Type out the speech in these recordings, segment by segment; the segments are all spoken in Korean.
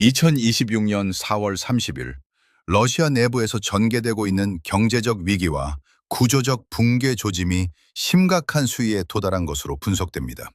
2026년 4월 30일 러시아 내부에서 전개되고 있는 경제적 위기와 구조적 붕괴 조짐이 심각한 수위에 도달한 것으로 분석됩니다.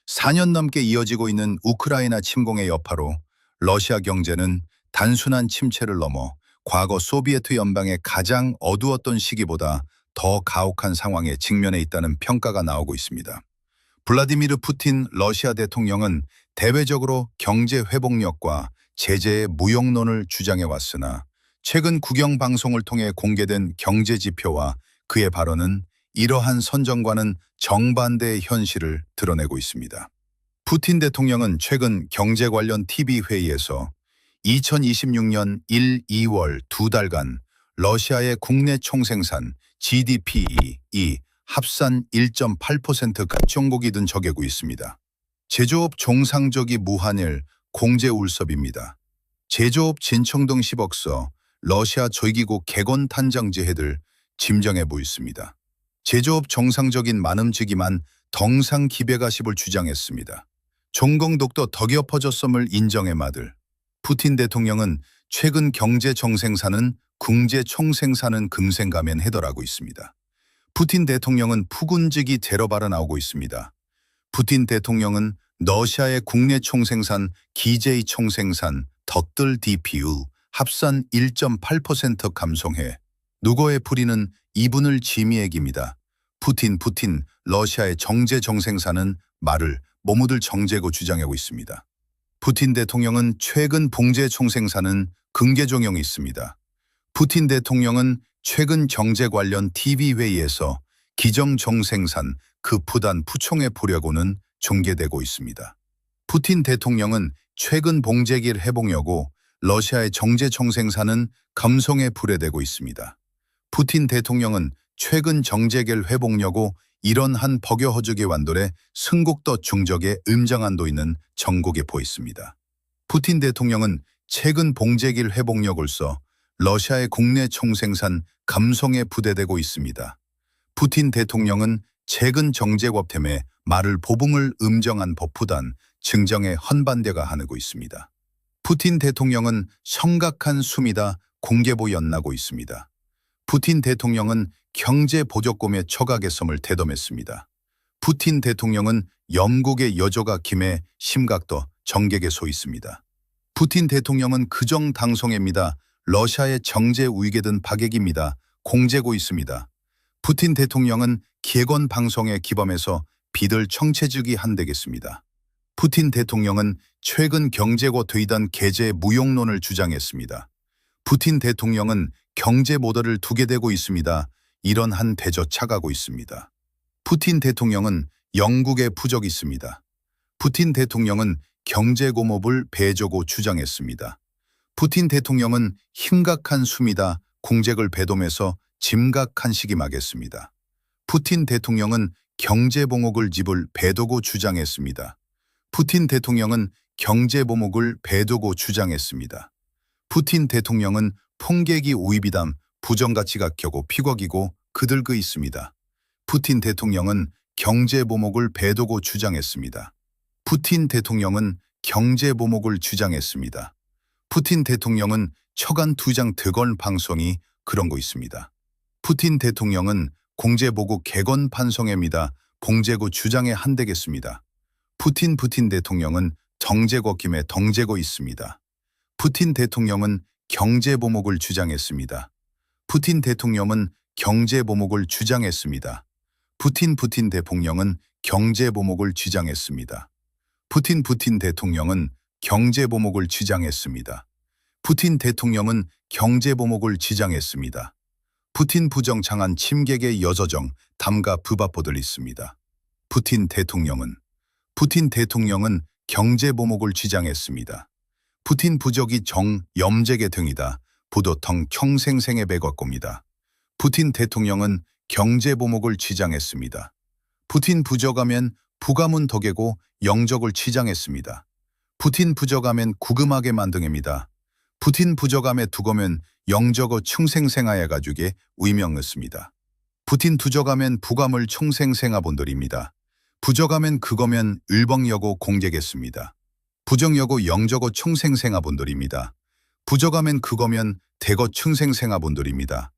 4년 넘게 이어지고 있는 우크라이나 침공의 여파로 러시아 경제는 단순한 침체를 넘어 과거 소비에트 연방의 가장 어두웠던 시기보다 더 가혹한 상황에 직면해 있다는 평가가 나오고 있습니다. 블라디미르 푸틴 러시아 대통령은 대외적으로 경제 회복력과 제재의 무용론을 주장해 왔으나 최근 국영 방송을 통해 공개된 경제 지표와 그의 발언은 이러한 선정과는 정반대의 현실을 드러내고 있습니다. 푸틴 대통령은 최근 경제 관련 TV 회의에서 2026년 1, 2월 두 달간 러시아의 국내 총생산 GDP이 합산 1.8% 급정곡이 든 적이고 있습니다. 제조업 종상적이 무한일 공제 울섭입니다. 제조업 진청등 10억서 러시아 조기국 개건 탄장제해들 짐정해 보였습니다. 제조업 정상적인 만음지기만 덩상 기배가십을 주장했습니다. 종공독도 덕여 퍼졌음을 인정해 마들. 푸틴 대통령은 최근 경제 정생산은 궁제 총생산은 금생가면 해더라고 있습니다. 푸틴 대통령은 푸군직이 제로 발언하고 있습니다. 푸틴 대통령은 러시아의 국내 총생산, 기재의 총생산, 덧들 DPU 합산 1.8% 감송해 누거의 풀이는 이분을 지미액입니다. 푸틴 러시아의 정제 정생산은 말을 모무들 정제고 주장하고 있습니다. 푸틴 대통령은 최근 봉제 총생산은 긍계종용이 있습니다. 푸틴 대통령은 최근 경제 관련 TV회의에서 기정정생산 급부단 푸총에 보려고는 전개되고 있습니다. 푸틴 대통령은 최근 봉제기를 해보려고 러시아의 정제정생산은 감성에 불에대고 있습니다. 푸틴 대통령은 최근 정제기를 회복려고 이런 한 버겨허죽의 완돌에 승국더 중적에 음정한도 있는 정국에 보였습니다. 푸틴 대통령은 최근 봉제기를 회복력으로서 러시아의 국내 총생산 감성에 부대되고 있습니다. 푸틴 대통령은 최근 정제법템에 말을 보붕을 음정한 법부단 증정에 헌반대가 하고 있습니다. 푸틴 대통령은 심각한 숨이다 공개보 연나고 있습니다. 푸틴 대통령은 경제 보조금의 처각의섬을 대dom했습니다. 푸틴 대통령은 영국의 여조가 김해 심각도 정객에 서 있습니다. 푸틴 대통령은 그정 당송입니다. 러시아의 정제 우익에 든 박액입니다. 공제고 있습니다. 푸틴 대통령은 기획원 방송에 기범해서 비들 청체주기 한대겠습니다. 푸틴 대통령은 최근 경제고 되이던 계제 무용론을 주장했습니다. 푸틴 대통령은 경제 모델을 두게 되고 있습니다. 이런 한 대저 차가고 있습니다. 푸틴 대통령은 영국에 부적이 있습니다. 푸틴 대통령은 경제 고목을 배조고 주장했습니다. 푸틴 대통령은 심각한 숨이다 공잭을 배돔해서 짐각한 시기마겠습니다. 푸틴 대통령은 경제보목을 집을 배도고 주장했습니다. 푸틴 대통령은 경제보목을 배도고 주장했습니다. 푸틴 대통령은 풍계기 오이비담 부정가치가 켜고 피걱이고 그들그 있습니다. 푸틴 대통령은 경제보목을 배도고 주장했습니다. 푸틴 대통령은 경제보목을 주장했습니다. 푸틴 대통령은 처간 두장 득원 방송이 그런 거 있습니다. 푸틴 대통령은 공제보국 개건 판송입니다. 봉제고 주장에 한대겠습니다. 푸틴 대통령은 정제고 김에 덩제고 있습니다. 푸틴 대통령은 경제보목을 주장했습니다. 푸틴 대통령은 경제보목을 주장했습니다. 푸틴 대통령은 경제보목을 주장했습니다. 푸틴 대통령은 경제보목을 주장했습니다. 푸틴 대통령은 경제보목을 주장했습니다. 푸틴 부정창한 침객의 여저정 담가 부바포들 있습니다. 푸틴 대통령은 경제보목을 주장했습니다. 푸틴 부적이 정 염제계 등이다. 부도텅 평생생의 백악겁니다. 푸틴 대통령은 경제보목을 주장했습니다. 푸틴 부적하면 부가문 덕에고 영적을 치장했습니다. 푸틴 부적하면 구금하게 만등입니다. 푸틴 부적함에 두고면 영적어 충생생하여 가죽에 위명했습니다. 푸틴 부적하면 부감을 총생생하본들입니다. 부적하면 그거면 을벙여고 공개겠습니다. 부정여고 영저고 충생생아분들입니다. 부적하면 그거면 대거 충생생아분들입니다.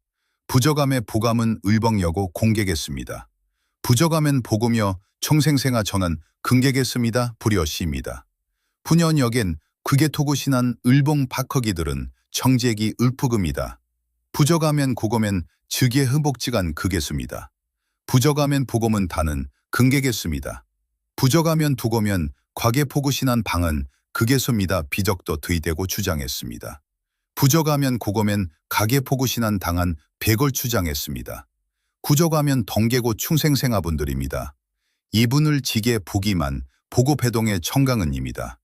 부적함의 부감은 을벙여고 공개겠습니다. 부적하면 보고며 총생생아 전한 근개겠습니다. 불여시입니다. 분연역엔 그게 토구신한 을봉 박허기들은 청지액이 을푸금이다. 부적하면 고거면 즉의 흠복지간 그겠습니다. 부적하면 보고면 다는 근개겠습니다. 부적하면 두고면 과계포구신한 방은 그게소입니다. 비적도 드이대고 주장했습니다. 부적하면 고거면 가계포구신한 당한 백을 주장했습니다. 구적하면 덩계고 충생생아분들입니다. 이분을 지게 보기만 보고배동의 청강은입니다.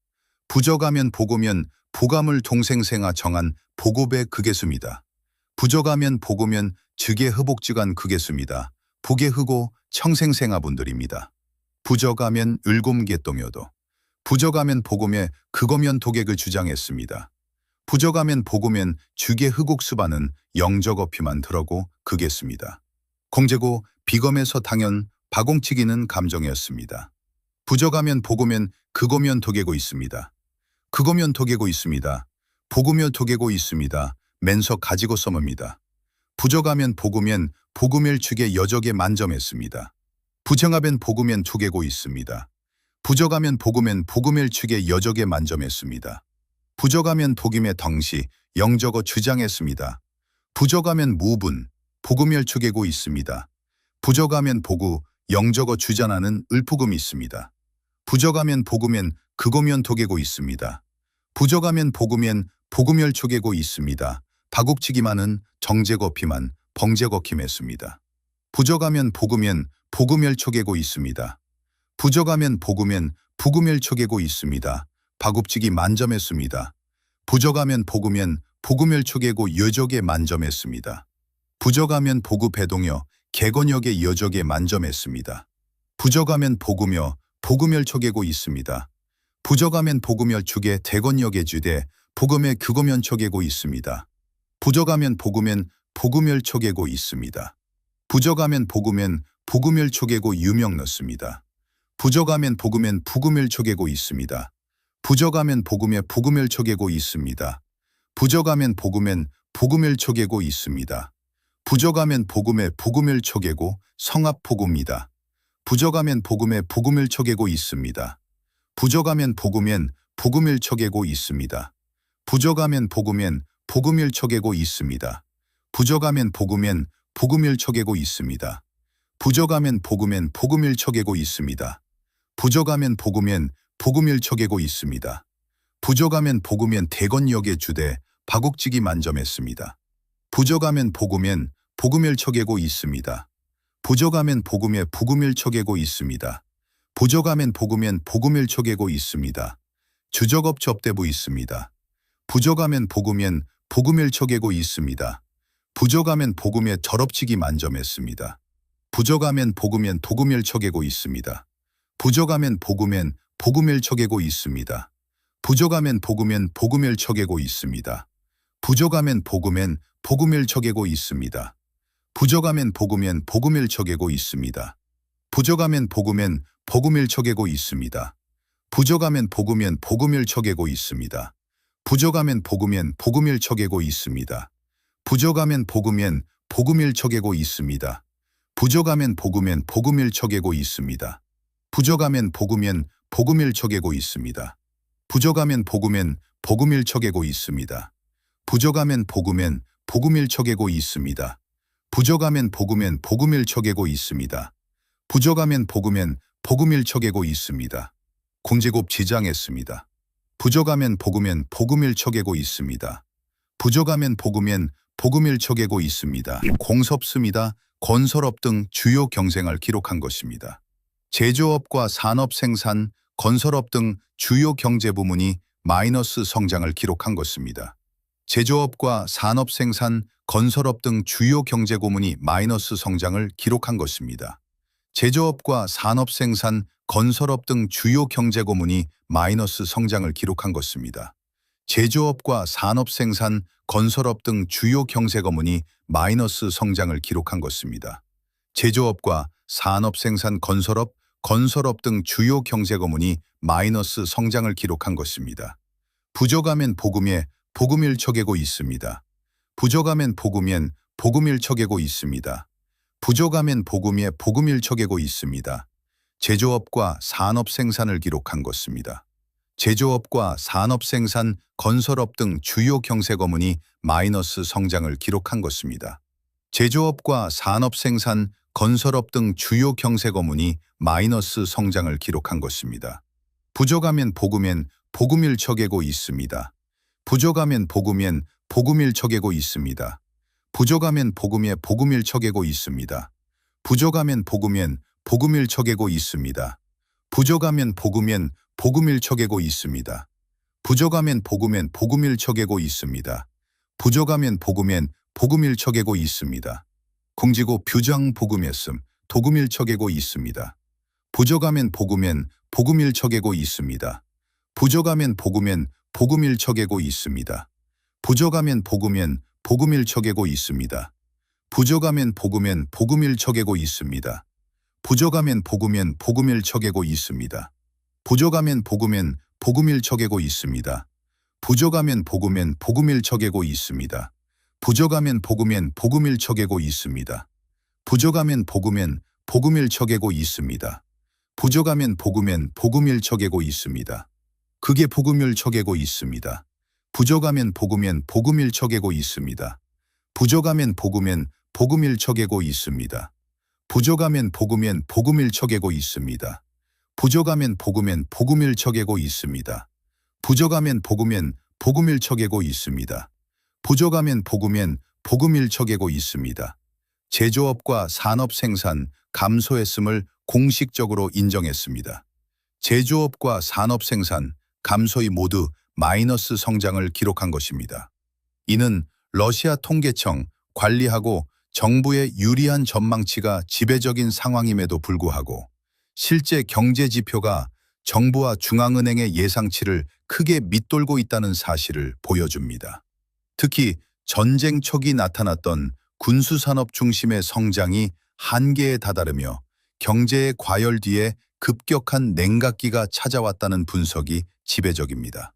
부적하면 보고면 보감을 동생생아 정한 보고배 그게수입니다. 부적하면 보고면 즉의 흡복지간 그게수입니다. 북의 흑고 청생생아분들입니다. 부적하면 을곰개똥여도 부적하면 보고며 그거면 도객을 주장했습니다. 부적하면 보고면 죽의 흑옥수반은 영적어피만 들어고 그겠습니다. 공제고 비검에서 당연 바공치기는 감정이었습니다. 부적하면 보고면 그거면 도개고 있습니다. 그거면 도개고 있습니다. 보고며 도개고 있습니다. 맨서 가지고 써뭅니다. 부적하면 보고면 보고멸 축의 여적에 만점했습니다. 부정하면 보고면 두개고 있습니다. 부적하면 보고면 보고멸 축의 여적에 만점했습니다. 부적하면 독임의 덩시 영적어 주장했습니다. 부적하면 무분 보고멸 축에고 있습니다. 부적하면 보구 영적어 주장하는 을푸금이 있습니다. 부적하면 보구면 그고면 도개고 있습니다. 부적하면 보구면 보구멸 축에고 있습니다. 바국치기만은 정제거피만 벙제거킴했습니다. 부적하면 보구면 보구멸 축에고 있습니다. 부적하면 보구면 부구멸 축에고 있습니다. 바국치기 만점했습니다. 부적하면 보구면 보구멸 축에고 여적에 만점했습니다. 부적하면 보구 배동여 개건역의 여적에 만점했습니다. 부적하면 보구며 보구멸 축에고 있습니다. 부적하면 보구멸 축에 대건역의 주대 보금의 그고면 척에고 있습니다. 부적하면 보구면 보구멸 척에고 있습니다. 부적하면 보구면 보구멸 척에고 유명 넣습니다. 부적하면 보구면 부구멸 척에고 있습니다. 부적하면 보구며 보구멸 척에고 있습니다. 부적하면 보구면 보구멸 척에고 있습니다. 부적하면 보금에 보구멸 척에고 성합포구입니다. 부적하면 보금에 보구멸 척에고 있습니다. 부적하면 보구면 보구멸 척에고 있습니다. 부적하면 보구면 보구멸 척에고 있습니다. 부적하면 보구면 보구멸 척에고 있습니다. 부적하면 보구면 보구멸 척에고 있습니다. 부적하면 보구면 보구멸 척에고 있습니다. 부적하면 보구면 대건역의 주대 바국지기 만점했습니다. 부적하면 보구면 보구멸 척에고 있습니다. 부적하면 보구며 보구멸 척에고 있습니다. 부적하면 보구면 보구멸 척에고 있습니다. 주적업 접대부 있습니다. 부적하면 보구면 보구멸 척에고 있습니다. 부적하면 보구며 절업치기 만점했습니다. 부적하면 보구면 도구멸 척에고 있습니다. 부적하면 보구면 보구멸 척에고 있습니다. 부적하면 보구면 보구멸 척에고 있습니다. 부적하면 보구면 보구멸 척에고 있습니다. 부적하면 보구면 보구멸 척에고 있습니다. 부적하면 보구면 보구멸 척에고 있습니다. 부적하면 보구면 보구멸 척에고 있습니다. 부적하면 보구면 보구멸 척에고 있습니다. 부적하면 보구면 보구멸 척에고 있습니다. 부적하면 보구면 보구멸 척에고 있습니다. 부적하면 보구면 보구멸 척에고 있습니다. 부적하면 보구면 보구멸 척에고 있습니다. 부적하면 보구면 보구멸 척에고 있습니다. 부적하면 보구면 보구멸 척에고 있습니다. 부적하면 보구면 보구멸 척에고 있습니다. 공제곱 지장했습니다. 부적하면 보구면 보구멸 척에고 있습니다. 부적하면 보구면 보구멸 척에고 있습니다. 공섭습니다. 건설업 등 주요 경쟁을 기록한 것입니다. 제조업과 산업생산, 건설업 등 주요 경제부문이 마이너스 성장을 기록한 것입니다. 제조업과 산업생산, 건설업 등 주요 경제부문이 마이너스 성장을 기록한 것입니다. 제조업과 산업생산, 건설업 등 주요 경제고문이 마이너스 성장을 기록한 것입니다. 제조업과 산업생산, 건설업 등 주요 경제고문이 마이너스 성장을 기록한 것입니다. 제조업과 산업생산, 건설업, 건설업 등 주요 경제거문이 마이너스 성장을 기록한 것입니다. 부족하면 복음에 복음일처개고 있습니다. 부족하면 복음엔 복음일처개고 있습니다. 부족하면 복음에 복음일처개고 있습니다. 제조업과 산업 생산을 기록한 것입니다. 제조업과 산업 생산, 건설업 등 주요 경제거문이 마이너스 성장을 기록한 것입니다. 제조업과 산업 생산, 건설업 등 주요 경제거문이 마이너스 성장을 기록한 것입니다. 부족하면 복음엔 복음일처개고 있습니다. 부족하면 복음엔 복음일처개고 있습니다. 부족하면 복음에 복음일처개고 있습니다. 부족하면 복음엔 복음일처개고 있습니다. 부족하면 복음엔 복음일처개고 있습니다. 부족하면 복음엔 복음일처개고 있습니다. 부족하면 복음엔 복음일처개고 있습니다. 공지고 뷰장 복음했음 도금일처개고 있습니다. 부족하면 복음엔 복음일처개고 있습니다. 부족하면 복음엔 복음일처개고 있습니다. 부족하면 복음엔 복음일처개고 있습니다. 부족하면 복음엔 복음일처개고 있습니다. 부족하면 복음엔 복음일처개고 있습니다. 부족하면 복음엔 복음일처개고 있습니다. 부족하면 복음엔 복음일처개고 있습니다. 부족하면 복음엔 복음일처개고 있습니다. 부족하면 복음엔 복음일처개고 있습니다. 부족하면 복음엔 복음일처개고 있습니다. 그게 복음일처개고 있습니다. 부족하면 복음엔 복음일처개고 있습니다. 부족하면 복음엔 복음일처개고 있습니다. 부족하면 복음엔 복음일처개고 있습니다. 부족하면 복음엔 복음일처개고 있습니다. 부족하면 복음엔 복음일처개고 있습니다. 부족하면 복음엔 복음일처개고 있습니다. 제조업과 산업 생산 감소했음을 공식적으로 인정했습니다. 제조업과 산업 생산 감소이 모두 마이너스 성장을 기록한 것입니다. 이는 러시아 통계청 관리하고 정부의 유리한 전망치가 지배적인 상황임에도 불구하고 실제 경제 지표가 정부와 중앙은행의 예상치를 크게 밑돌고 있다는 사실을 보여줍니다. 특히 전쟁 초기 나타났던 군수산업 중심의 성장이 한계에 다다르며 경제의 과열 뒤에 급격한 냉각기가 찾아왔다는 분석이 지배적입니다.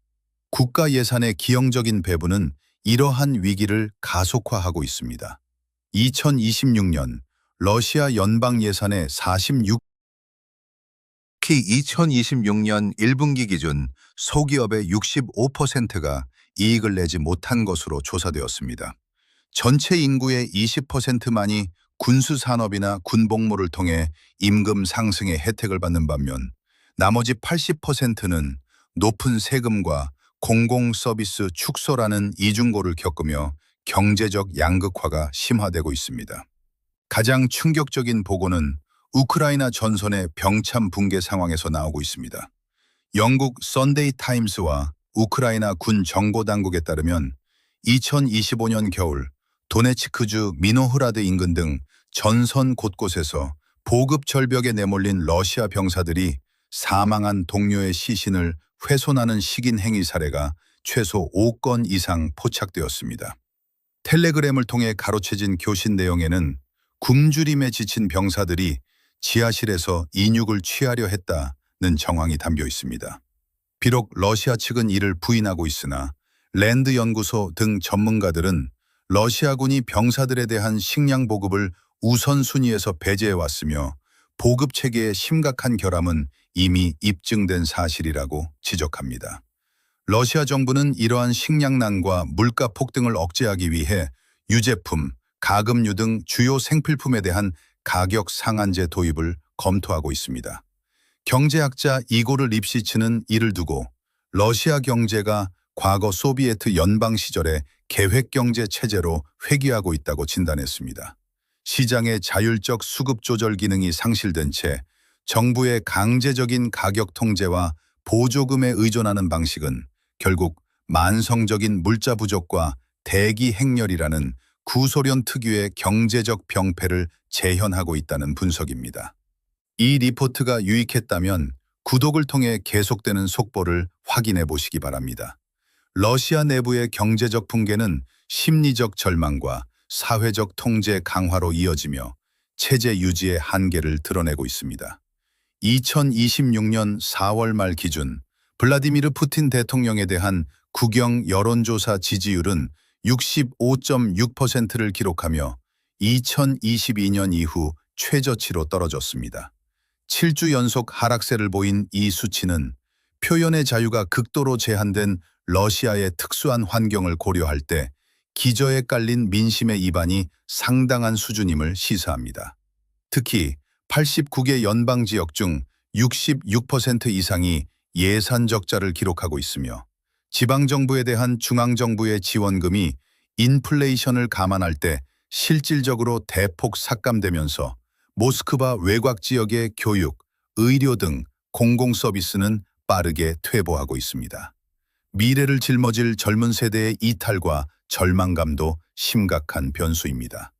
국가 예산의 기형적인 배분은 이러한 위기를 가속화하고 있습니다. 2026년 러시아 연방 예산의 46, 특히 2026년 1분기 기준 소기업의 65%가 이익을 내지 못한 것으로 조사되었습니다. 전체 인구의 20%만이 군수산업이나 군복무를 통해 임금 상승의 혜택을 받는 반면 나머지 80%는 높은 세금과 공공서비스 축소라는 이중고를 겪으며 경제적 양극화가 심화되고 있습니다. 가장 충격적인 보고는 우크라이나 전선의 병참 붕괴 상황에서 나오고 있습니다. 영국 선데이 타임스와 우크라이나 군 정보당국에 따르면 2025년 겨울 도네츠크주 미노흐라드 인근 등 전선 곳곳에서 보급 절벽에 내몰린 러시아 병사들이 사망한 동료의 시신을 훼손하는 식인 행위 사례가 최소 5건 이상 포착되었습니다. 텔레그램을 통해 가로채진 교신 내용에는 굶주림에 지친 병사들이 지하실에서 인육을 취하려 했다는 정황이 담겨 있습니다. 비록 러시아 측은 이를 부인하고 있으나 랜드 연구소 등 전문가들은 러시아군이 병사들에 대한 식량 보급을 우선순위에서 배제해왔으며 보급 체계의 심각한 결함은 이미 입증된 사실이라고 지적합니다. 러시아 정부는 이러한 식량난과 물가 폭등을 억제하기 위해 유제품, 가금류 등 주요 생필품에 대한 가격 상한제 도입을 검토하고 있습니다. 경제학자 이고르 립시츠는 이를 두고 러시아 경제가 과거 소비에트 연방 시절의 계획경제 체제로 회귀하고 있다고 진단했습니다. 시장의 자율적 수급 조절 기능이 상실된 채 정부의 강제적인 가격 통제와 보조금에 의존하는 방식은 결국 만성적인 물자 부족과 대기 행렬이라는 구소련 특유의 경제적 병폐를 재현하고 있다는 분석입니다. 이 리포트가 유익했다면 구독을 통해 계속되는 속보를 확인해 보시기 바랍니다. 러시아 내부의 경제적 붕괴는 심리적 절망과 사회적 통제 강화로 이어지며 체제 유지의 한계를 드러내고 있습니다. 2026년 4월 말 기준 블라디미르 푸틴 대통령에 대한 국영 여론조사 지지율은 65.6%를 기록하며 2022년 이후 최저치로 떨어졌습니다. 7주 연속 하락세를 보인 이 수치는 표현의 자유가 극도로 제한된 러시아의 특수한 환경을 고려할 때 기저에 깔린 민심의 이반이 상당한 수준임을 시사합니다. 특히 89개 연방지역 중 66% 이상이 예산 적자를 기록하고 있으며 지방정부에 대한 중앙정부의 지원금이 인플레이션을 감안할 때 실질적으로 대폭 삭감되면서 모스크바 외곽 지역의 교육, 의료 등 공공서비스는 빠르게 퇴보하고 있습니다. 미래를 짊어질 젊은 세대의 이탈과 절망감도 심각한 변수입니다.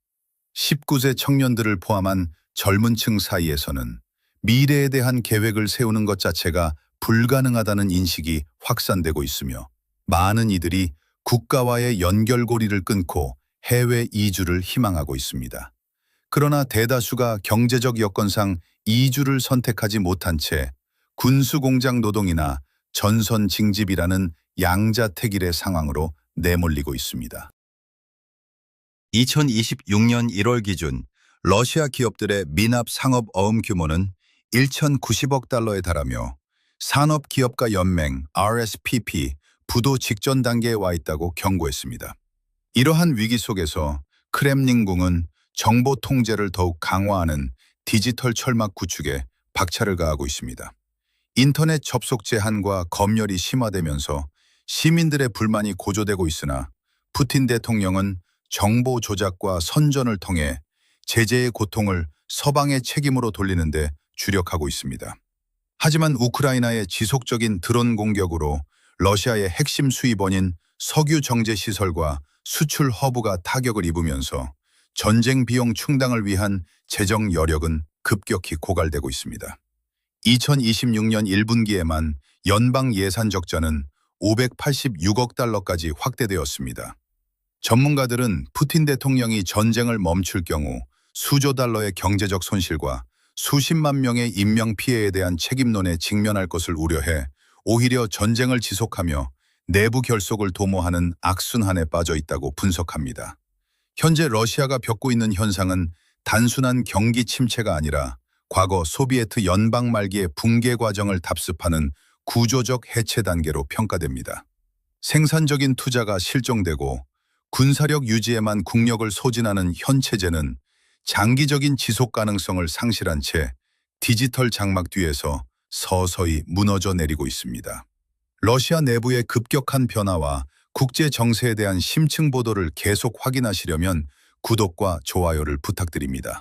19세 청년들을 포함한 젊은 층 사이에서는 미래에 대한 계획을 세우는 것 자체가 불가능하다는 인식이 확산되고 있으며 많은 이들이 국가와의 연결고리를 끊고 해외 이주를 희망하고 있습니다. 그러나 대다수가 경제적 여건상 이주를 선택하지 못한 채 군수공장 노동이나 전선 징집이라는 양자택일의 상황으로 내몰리고 있습니다. 2026년 1월 기준 러시아 기업들의 미납 상업 어음 규모는 1,090억 달러에 달하며 산업기업가 연맹 RSPP 부도 직전 단계에 와 있다고 경고했습니다. 이러한 위기 속에서 크렘린궁은 정보 통제를 더욱 강화하는 디지털 철막 구축에 박차를 가하고 있습니다. 인터넷 접속 제한과 검열이 심화되면서 시민들의 불만이 고조되고 있으나 푸틴 대통령은 정보 조작과 선전을 통해 제재의 고통을 서방의 책임으로 돌리는 데 주력하고 있습니다. 하지만 우크라이나의 지속적인 드론 공격으로 러시아의 핵심 수입원인 석유 정제 시설과 수출 허브가 타격을 입으면서 전쟁 비용 충당을 위한 재정 여력은 급격히 고갈되고 있습니다. 2026년 1분기에만 연방 예산 적자는 586억 달러까지 확대되었습니다. 전문가들은 푸틴 대통령이 전쟁을 멈출 경우 수조 달러의 경제적 손실과 수십만 명의 인명피해에 대한 책임론에 직면할 것을 우려해 오히려 전쟁을 지속하며 내부 결속을 도모하는 악순환에 빠져 있다고 분석합니다. 현재 러시아가 겪고 있는 현상은 단순한 경기 침체가 아니라 과거 소비에트 연방 말기의 붕괴 과정을 답습하는 구조적 해체 단계로 평가됩니다. 생산적인 투자가 실종되고 군사력 유지에만 국력을 소진하는 현 체제는 장기적인 지속 가능성을 상실한 채 디지털 장막 뒤에서 서서히 무너져 내리고 있습니다. 러시아 내부의 급격한 변화와 국제 정세에 대한 심층 보도를 계속 확인하시려면 구독과 좋아요를 부탁드립니다.